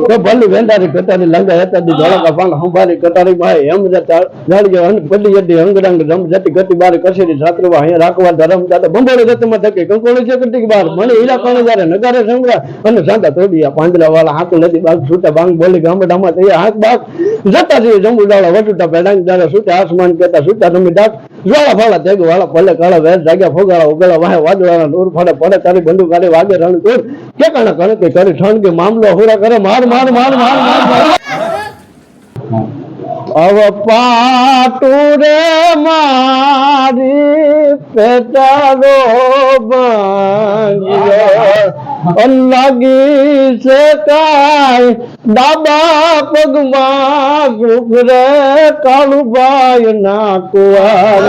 તો ભલી વેંધારી કટારી લંગા હતા દી ધોળકા પાન હંભારી કટારી ભાઈ એમ જતા જાડજો અન પડી જતી અંગરંગ રમ જતી ગતિ બાર કસેરી છાત્રવા હે રાખવા ધરમ દાદા બંબોળે રતમાં ધકે કંકોળી છે કટી બાર મને હીરા કોણે જારે નગારે સંગરા અને સાંતા તોડિયા પાંદડા વાળા હાથ નદી બાગ છૂટા બાંગ બોલી ગામડામાં તે હાથ બાગ જતા જઈએ જંબુડાળા વટુટા પેડાંગ દાડા છૂટા આસમાન કેતા છૂટા તમે ડાક જ્વાળા ફાળા તેગ વાળા ભલે કાળા વેર જાગ્યા ફોગાળા ઉગેલા વાહે વાદળાના દૂર ફાડે પડે તારી બંદૂક કાઢે વાગે રણ તોડ ઠેકાણા કરે કે કરી ઠણ કે મામલો હુરા કરે માર માર માર માર માર અવ પાટુરે મારી પેટારો ભાંગ્યો લાગી છે કાય દાબા પગમાં ગુગરે કાળુભાઈ ના કુવાર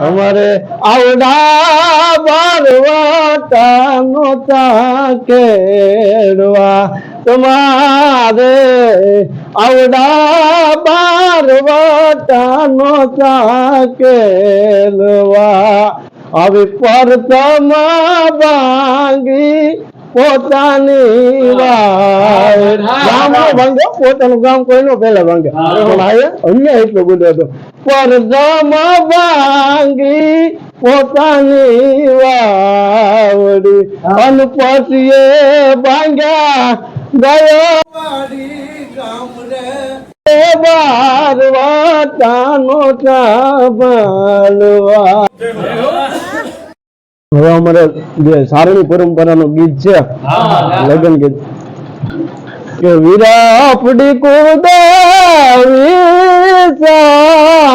અમારે આવડા બારવાટા નોતા કેળવા તમારે આવડા બારવાટા નોતા કેળવા હવે પરતમાં ભાંગી પોતાની ગામ ભાંગે પોતાનું ગામ કોઈનો પેલા ભાંગે અન્ય એટલો બધો હતો પરતમાં ભાંગી પોતાની વાવડી અને પછી ભાંગ્યા ગયો ગામ રે બારવાટાનો ચાબલવા હવે અમારે જે સારણી પરંપરાનું ગીત છે લગ્ન ગીત કે વિરાપડી કુદાવી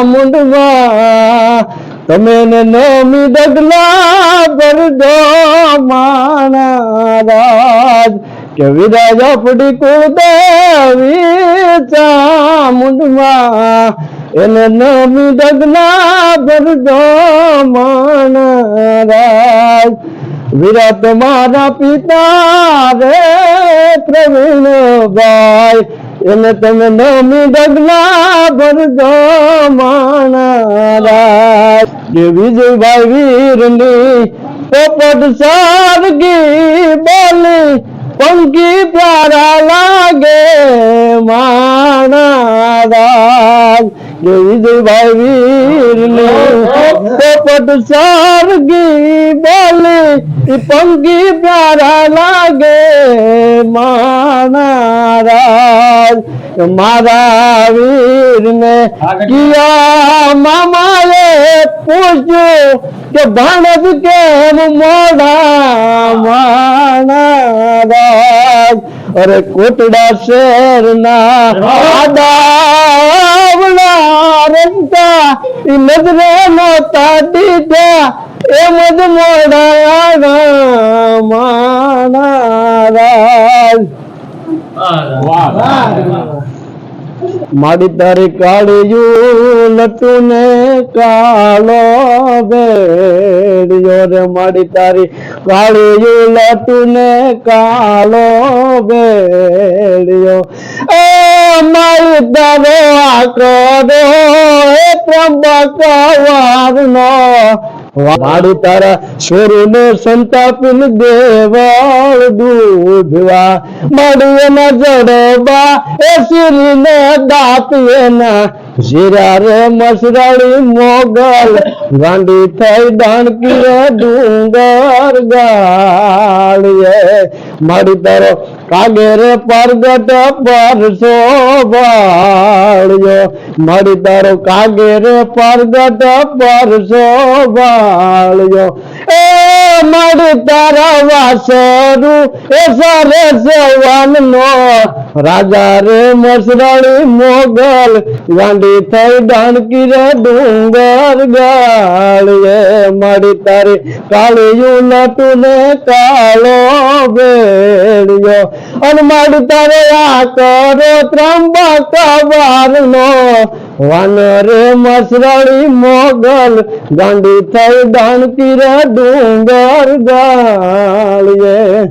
મુંડમાં તમે ને નમી ડગલા ભરજો માણા રાજ કે વિરાજ આપડી કુદાવી મુંડમાં એને નમી ડગલા ભરજો માણરાજ વીરા તમારા પિતા રે પ્રવીણભાઈ એને તમે નમી ડગલા ભરજો માણરાજ કે વિજયભાઈ વીરની પોપટ સારગી બોલી પંકી પ્યારા લાગે માણરાજ કે વિજયભાઈ વીરને પોપટ સારગી બોલી પંકી પ્યારા લાગે માણરાજ મારા વીરને કિયા મામાએ પૂછ્યું કે ભાણજ કેમ મોડા માણરાજ અરે કોટડા શહેરના આડાવડા રમતા એ નજરે નોતા દીધા એમ જ મોડા માણરાજ માડી તારી કાળિયું લટું ને કાળો ભેડિયો રે માડી તારી કાળિયું લટું ને કાળો ભેડિયો એ મારી તારો આકરો એ ત્રંબક વારનો માડી તારા છોરુને સંતાપીન દેવળ દૂધવા માડી એના જડબા એ શીરીને દાંત એના જીરા રે મસરાળી મોગલ ગાંડી થઈ ડાણકી રે ડુંગર ગાળીએ માડી તારો કાગે રે પરગટ પરસો વાળ્યો માડી તારો કાગે રે પરગટ પરસો વાળ્યો એ માડી તારા વાસરું એ સારે સવાન નો રાજા રે મસરાળી મોગલ ગાંડી થઈ ડાણકી રે ડુંગર ગાળીએ માડી તારી કાળિયું લટું ને કાળો ભેડિયો અને માડી તારે આ કરો ત્રંબક વારનો વાન રે મસરાળી મોગલ ગાંડી થઈ ડાણકી રે ડુંગર ગાળીએ